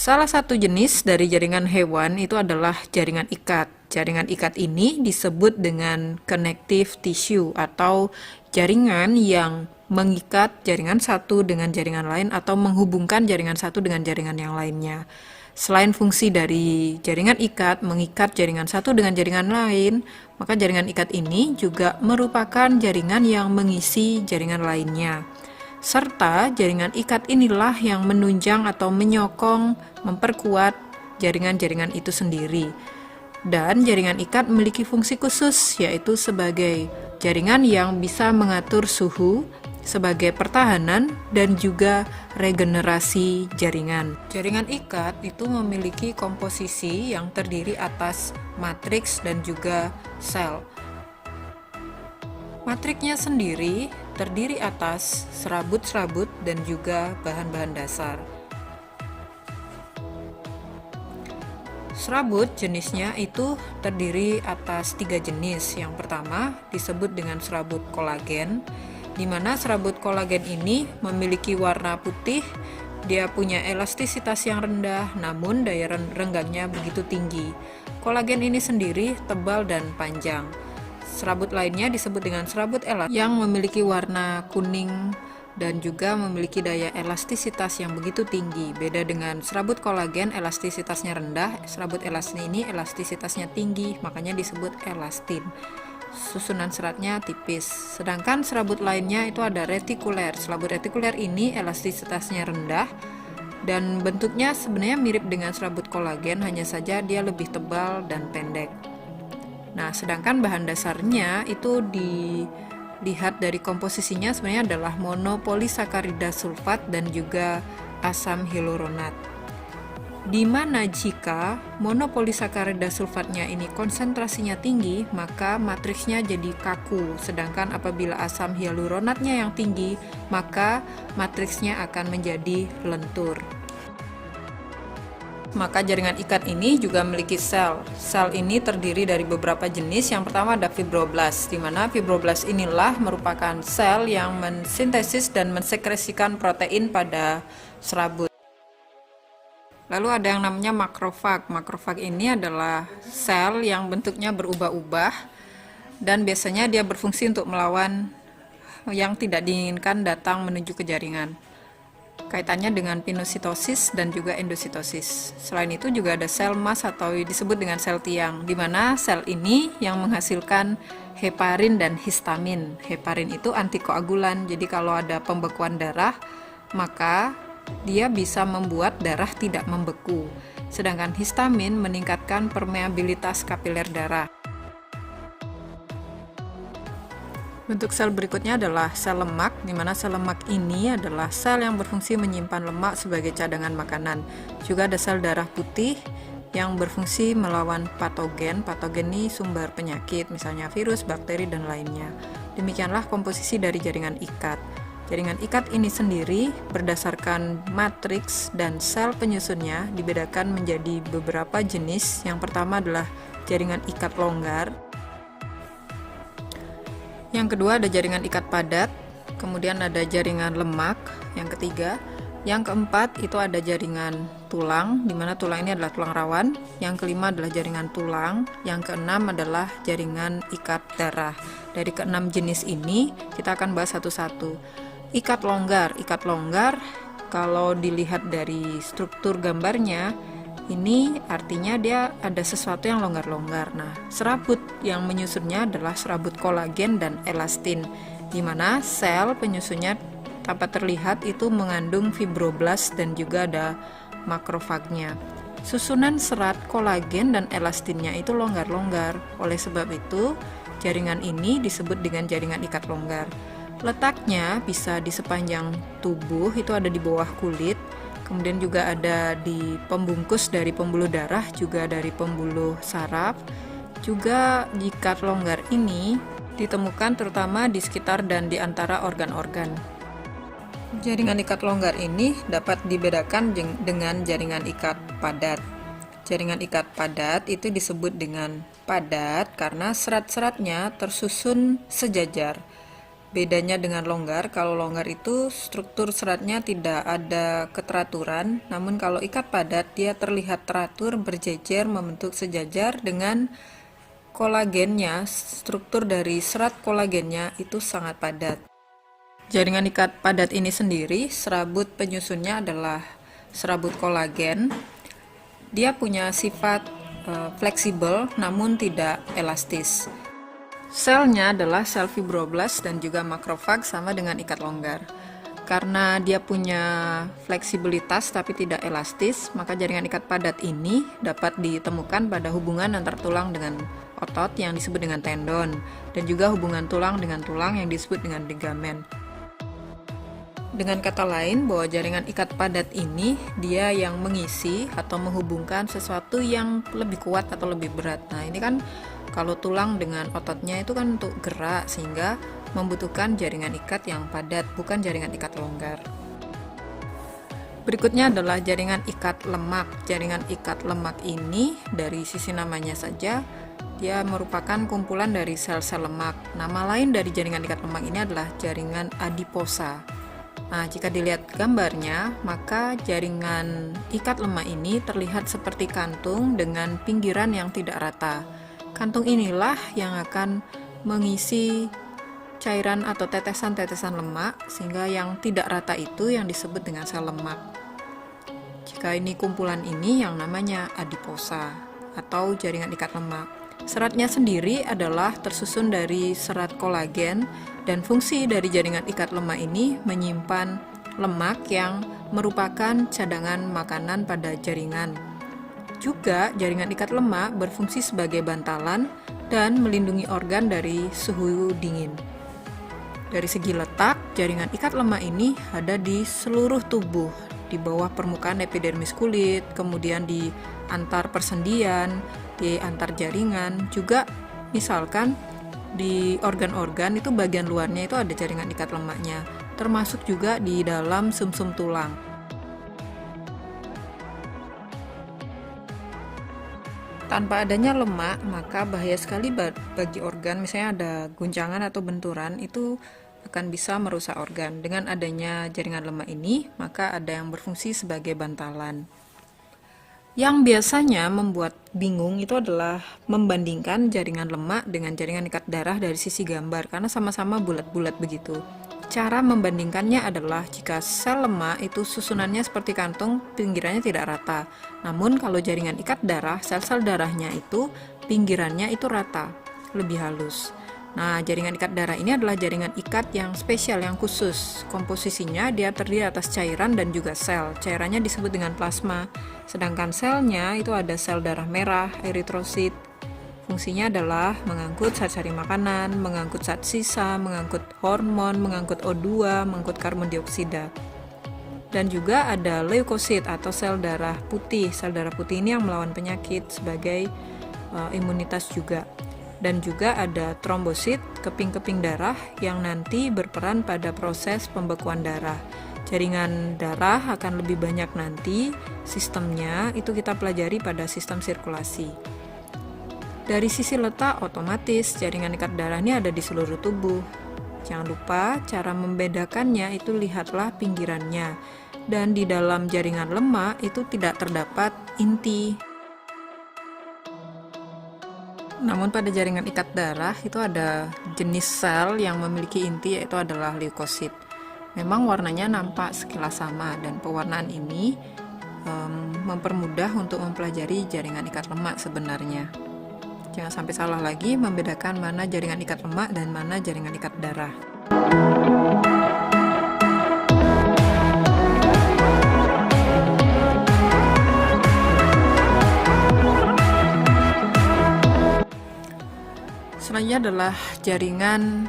Salah satu jenis dari jaringan hewan itu adalah jaringan ikat. Jaringan ikat ini disebut dengan connective tissue atau jaringan yang mengikat jaringan satu dengan jaringan lain atau menghubungkan jaringan satu dengan jaringan yang lainnya. Selain fungsi dari jaringan ikat mengikat jaringan satu dengan jaringan lain, maka jaringan ikat ini juga merupakan jaringan yang mengisi jaringan lainnya. Serta jaringan ikat inilah yang menunjang atau menyokong, memperkuat jaringan-jaringan itu sendiri. Dan jaringan ikat memiliki fungsi khusus, yaitu sebagai jaringan yang bisa mengatur suhu, sebagai pertahanan, dan juga regenerasi jaringan. Jaringan ikat itu memiliki komposisi yang terdiri atas matriks dan juga sel. Matriksnya sendiri terdiri atas serabut-serabut dan juga bahan-bahan dasar. Serabut jenisnya itu terdiri atas 3 jenis. Yang pertama disebut dengan serabut kolagen, di mana serabut kolagen ini memiliki warna putih, dia punya elastisitas yang rendah, namun daya renggangnya begitu tinggi. Kolagen ini sendiri tebal dan panjang. Serabut lainnya disebut dengan serabut elastis yang memiliki warna kuning dan juga memiliki daya elastisitas yang begitu tinggi. Beda dengan serabut kolagen, elastisitasnya rendah. Serabut elastin ini elastisitasnya tinggi, makanya disebut elastin. Susunan seratnya tipis. Sedangkan serabut lainnya itu ada retikuler. Serabut retikuler ini elastisitasnya rendah dan bentuknya sebenarnya mirip dengan serabut kolagen, hanya saja dia lebih tebal dan pendek. Nah, sedangkan bahan dasarnya itu dilihat dari komposisinya sebenarnya adalah monopolisakarida sulfat dan juga asam hyaluronat. Di mana jika monopolisakarida sulfatnya ini konsentrasinya tinggi, maka matriksnya jadi kaku. Sedangkan apabila asam hyaluronatnya yang tinggi, maka matriksnya akan menjadi lentur. Maka jaringan ikat ini juga memiliki sel. Sel ini terdiri dari beberapa jenis. Yang pertama ada fibroblast, di mana fibroblast inilah merupakan sel yang mensintesis dan mensekresikan protein pada serabut. Lalu ada yang namanya makrofag. Makrofag ini adalah sel yang bentuknya berubah-ubah dan biasanya dia berfungsi untuk melawan yang tidak diinginkan datang menuju ke jaringan. Kaitannya dengan pinositosis dan juga endositosis. Selain itu juga ada sel mas atau disebut dengan sel tiang, di mana sel ini yang menghasilkan heparin dan histamin. Heparin itu antikoagulan, jadi kalau ada pembekuan darah, maka dia bisa membuat darah tidak membeku. Sedangkan histamin meningkatkan permeabilitas kapiler darah. Bentuk sel berikutnya adalah sel lemak, di mana sel lemak ini adalah sel yang berfungsi menyimpan lemak sebagai cadangan makanan. Juga ada sel darah putih yang berfungsi melawan patogen. Patogen ini sumber penyakit, misalnya virus, bakteri, dan lainnya. Demikianlah komposisi dari jaringan ikat. Jaringan ikat ini sendiri berdasarkan matriks dan sel penyusunnya dibedakan menjadi beberapa jenis. Yang pertama adalah jaringan ikat longgar. Yang kedua ada jaringan ikat padat, kemudian ada jaringan lemak, yang ketiga. Yang keempat itu ada jaringan tulang, di mana tulang ini adalah tulang rawan. Yang kelima adalah jaringan tulang, yang keenam adalah jaringan ikat darah. Dari keenam jenis ini kita akan bahas satu-satu. Ikat longgar kalau dilihat dari struktur gambarnya, ini artinya dia ada sesuatu yang longgar-longgar. Nah, serabut yang menyusunnya adalah serabut kolagen dan elastin, di mana sel penyusunnya dapat terlihat itu mengandung fibroblast dan juga ada makrofagnya. Susunan serat kolagen dan elastinnya itu longgar-longgar. Oleh sebab itu, jaringan ini disebut dengan jaringan ikat longgar. Letaknya bisa di sepanjang tubuh, itu ada di bawah kulit. Kemudian juga ada di pembungkus dari pembuluh darah, juga dari pembuluh saraf. Juga ikat longgar ini ditemukan terutama di sekitar dan di antara organ-organ. Jaringan ikat longgar ini dapat dibedakan dengan jaringan ikat padat. Jaringan ikat padat itu disebut dengan padat karena serat-seratnya tersusun sejajar. Bedanya dengan longgar, kalau longgar itu struktur seratnya tidak ada keteraturan, namun kalau ikat padat dia terlihat teratur, berjejer, membentuk sejajar dengan kolagennya, struktur dari serat kolagennya itu sangat padat. Jaringan ikat padat ini sendiri, serabut penyusunnya adalah serabut kolagen. Dia punya sifat fleksibel namun tidak elastis. Selnya adalah sel fibroblast dan juga makrofag, sama dengan ikat longgar. Karena dia punya fleksibilitas tapi tidak elastis, maka jaringan ikat padat ini dapat ditemukan pada hubungan antar tulang dengan otot yang disebut dengan tendon, dan juga hubungan tulang dengan tulang yang disebut dengan ligamen. Dengan kata lain, bahwa jaringan ikat padat ini dia yang mengisi atau menghubungkan sesuatu yang lebih kuat atau lebih berat. Nah, ini kan kalau tulang dengan ototnya itu kan untuk gerak, sehingga membutuhkan jaringan ikat yang padat, bukan jaringan ikat longgar. Berikutnya adalah jaringan ikat lemak. Jaringan ikat lemak ini dari sisi namanya saja, dia merupakan kumpulan dari sel-sel lemak. Nama lain dari jaringan ikat lemak ini adalah jaringan adiposa. Nah, jika dilihat gambarnya, maka jaringan ikat lemak ini terlihat seperti kantung dengan pinggiran yang tidak rata. Kantung inilah yang akan mengisi cairan atau tetesan-tetesan lemak, sehingga yang tidak rata itu yang disebut dengan sel lemak. Jika ini kumpulan ini yang namanya adiposa atau jaringan ikat lemak. Seratnya sendiri adalah tersusun dari serat kolagen, dan fungsi dari jaringan ikat lemak ini menyimpan lemak yang merupakan cadangan makanan pada jaringan. Juga jaringan ikat lemak berfungsi sebagai bantalan dan melindungi organ dari suhu dingin. Dari segi letak, jaringan ikat lemak ini ada di seluruh tubuh, di bawah permukaan epidermis kulit, kemudian di antar persendian, di antar jaringan, juga misalkan di organ-organ itu bagian luarnya itu ada jaringan ikat lemaknya, termasuk juga di dalam sumsum tulang. Tanpa adanya lemak, maka bahaya sekali bagi organ, misalnya ada guncangan atau benturan, itu akan bisa merusak organ. Dengan adanya jaringan lemak ini, maka ada yang berfungsi sebagai bantalan. Yang biasanya membuat bingung itu adalah membandingkan jaringan lemak dengan jaringan ikat darah dari sisi gambar, karena sama-sama bulat-bulat begitu. Cara membandingkannya adalah jika sel lemak itu susunannya seperti kantung, pinggirannya tidak rata. Namun kalau jaringan ikat darah, sel-sel darahnya itu pinggirannya itu rata, lebih halus. Nah, jaringan ikat darah ini adalah jaringan ikat yang spesial, yang khusus. Komposisinya dia terdiri atas cairan dan juga sel. Cairannya disebut dengan plasma. Sedangkan selnya itu ada sel darah merah, eritrosit. Fungsinya adalah mengangkut zat cari makanan, mengangkut zat sisa, mengangkut hormon, mengangkut O2, mengangkut karbon dioksida. Dan juga ada leukosit atau sel darah putih. Sel darah putih ini yang melawan penyakit sebagai imunitas juga. Dan juga ada trombosit, keping-keping darah yang nanti berperan pada proses pembekuan darah. Jaringan darah akan lebih banyak nanti, sistemnya itu kita pelajari pada sistem sirkulasi. Dari sisi letak, otomatis jaringan ikat darah ini ada di seluruh tubuh. Jangan lupa cara membedakannya itu lihatlah pinggirannya. Dan di dalam jaringan lemak itu tidak terdapat inti. Namun pada jaringan ikat darah itu ada jenis sel yang memiliki inti, yaitu adalah leukosit. Memang warnanya nampak sekilas sama, dan pewarnaan ini mempermudah untuk mempelajari jaringan ikat lemak sebenarnya. Jangan sampai salah lagi membedakan mana jaringan ikat lemak dan mana jaringan ikat darah. Selanjutnya adalah jaringan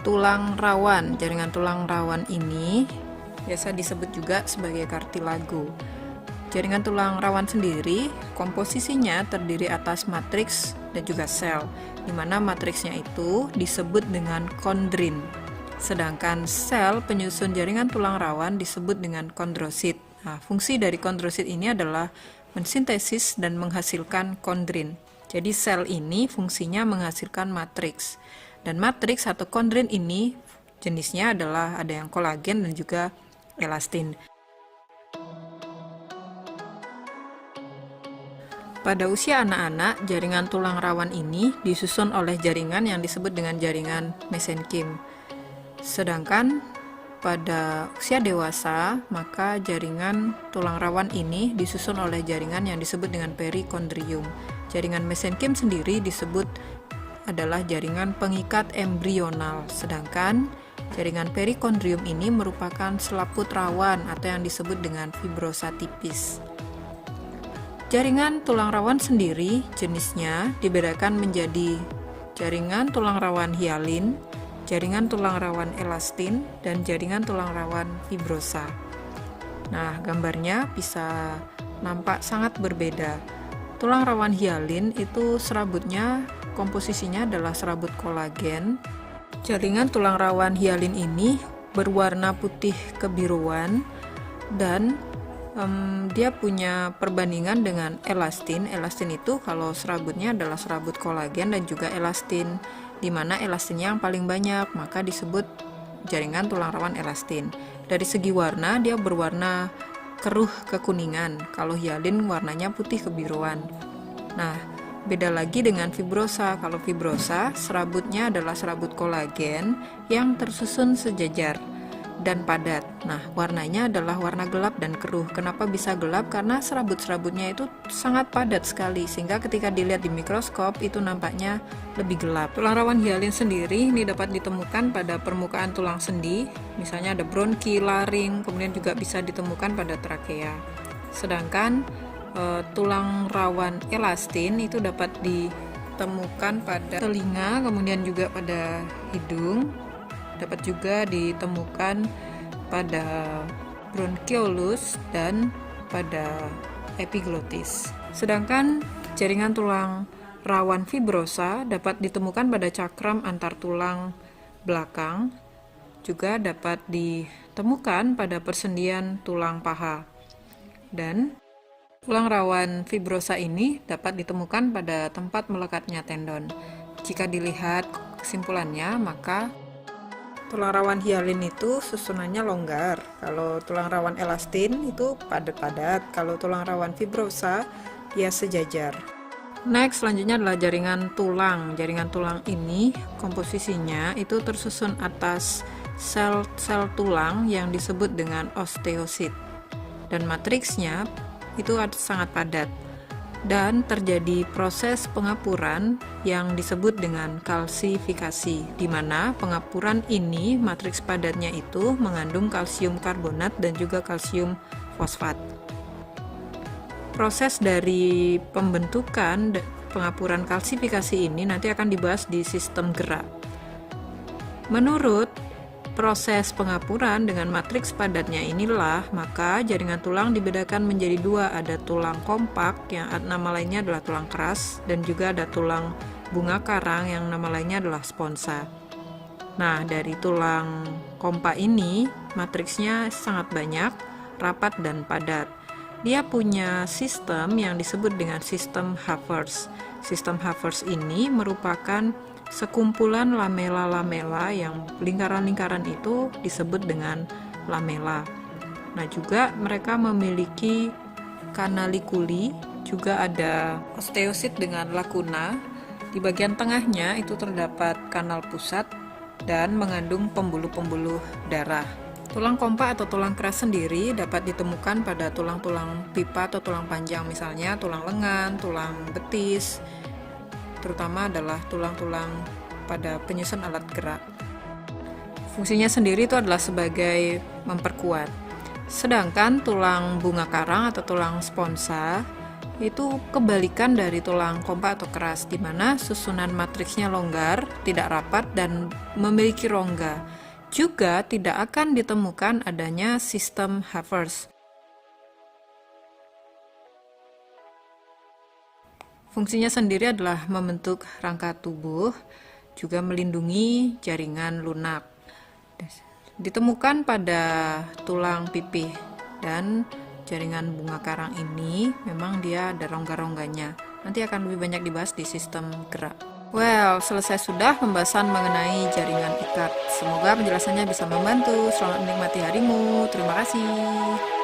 tulang rawan. Jaringan tulang rawan ini biasa disebut juga sebagai kartilago. Jaringan tulang rawan sendiri komposisinya terdiri atas matriks dan juga sel, di mana matriksnya itu disebut dengan kondrin. Sedangkan sel penyusun jaringan tulang rawan disebut dengan kondrosit. Nah, fungsi dari kondrosit ini adalah mensintesis dan menghasilkan kondrin. Jadi sel ini fungsinya menghasilkan matriks. Dan matriks atau kondrin ini jenisnya adalah ada yang kolagen dan juga elastin. Pada usia anak-anak, jaringan tulang rawan ini disusun oleh jaringan yang disebut dengan jaringan mesenkim. Sedangkan pada usia dewasa, maka jaringan tulang rawan ini disusun oleh jaringan yang disebut dengan perikondrium. Jaringan mesenkim sendiri disebut adalah jaringan pengikat embrional, sedangkan jaringan perikondrium ini merupakan selaput rawan atau yang disebut dengan fibrosa tipis. Jaringan tulang rawan sendiri jenisnya dibedakan menjadi jaringan tulang rawan hialin, jaringan tulang rawan elastin, dan jaringan tulang rawan fibrosa. Nah, gambarnya bisa nampak sangat berbeda. Tulang rawan hialin itu serabutnya komposisinya adalah serabut kolagen. Jaringan tulang rawan hialin ini berwarna putih kebiruan dan dia punya perbandingan dengan elastin. Elastin itu kalau serabutnya adalah serabut kolagen dan juga elastin, di mana elastinnya yang paling banyak, maka disebut jaringan tulang rawan elastin. Dari segi warna, dia berwarna keruh kekuningan, kalau hialin warnanya putih kebiruan. Nah, beda lagi dengan fibrosa. Kalau fibrosa, serabutnya adalah serabut kolagen yang tersusun sejajar dan padat. Nah, warnanya adalah warna gelap dan keruh. Kenapa bisa gelap? Karena serabut-serabutnya itu sangat padat sekali, sehingga ketika dilihat di mikroskop itu nampaknya lebih gelap. Tulang rawan hialin sendiri ini dapat ditemukan pada permukaan tulang sendi, misalnya ada bronki, laring, kemudian juga bisa ditemukan pada trakea. Sedangkan tulang rawan elastin itu dapat ditemukan pada telinga, kemudian juga pada hidung, dapat juga ditemukan pada bronchiolus dan pada epiglotis. Sedangkan jaringan tulang rawan fibrosa dapat ditemukan pada cakram antar tulang belakang, juga dapat ditemukan pada persendian tulang paha. Dan tulang rawan fibrosa ini dapat ditemukan pada tempat melekatnya tendon. Jika dilihat kesimpulannya, maka tulang rawan hialin itu susunannya longgar. Kalau tulang rawan elastin itu padat-padat. Kalau tulang rawan fibrosa dia sejajar. Next, selanjutnya adalah jaringan tulang. Jaringan tulang ini komposisinya itu tersusun atas sel-sel tulang yang disebut dengan osteosit. Dan matriksnya itu sangat padat. Dan terjadi proses pengapuran yang disebut dengan kalsifikasi, di mana pengapuran ini matriks padatnya itu mengandung kalsium karbonat dan juga kalsium fosfat. Proses dari pembentukan pengapuran kalsifikasi ini nanti akan dibahas di sistem gerak. Menurut proses pengapuran dengan matriks padatnya inilah, maka jaringan tulang dibedakan menjadi dua. Ada tulang kompak yang nama lainnya adalah tulang keras, dan juga ada tulang bunga karang yang nama lainnya adalah sponsa. Nah, dari tulang kompak ini matriksnya sangat banyak, rapat dan padat. Dia punya sistem yang disebut dengan sistem Havers. Sistem Havers ini merupakan sekumpulan lamela-lamela yang lingkaran-lingkaran itu disebut dengan lamela. Nah, juga mereka memiliki kanalikuli, juga ada osteosit dengan lakuna. Di bagian tengahnya itu terdapat kanal pusat dan mengandung pembuluh-pembuluh darah. Tulang kompak atau tulang keras sendiri dapat ditemukan pada tulang-tulang pipa atau tulang panjang, misalnya tulang lengan, tulang betis, terutama adalah tulang-tulang pada penyusun alat gerak. Fungsinya sendiri itu adalah sebagai memperkuat. Sedangkan tulang bunga karang atau tulang sponsa itu kebalikan dari tulang kompak atau keras, di mana susunan matriksnya longgar, tidak rapat, dan memiliki rongga. Juga tidak akan ditemukan adanya sistem Havers. Fungsinya sendiri adalah membentuk rangka tubuh, juga melindungi jaringan lunak. Ditemukan pada tulang pipih, dan jaringan bunga karang ini memang dia ada rongga-rongganya. Nanti akan lebih banyak dibahas di sistem gerak. Well, selesai sudah pembahasan mengenai jaringan ikat. Semoga penjelasannya bisa membantu. Selamat menikmati harimu. Terima kasih.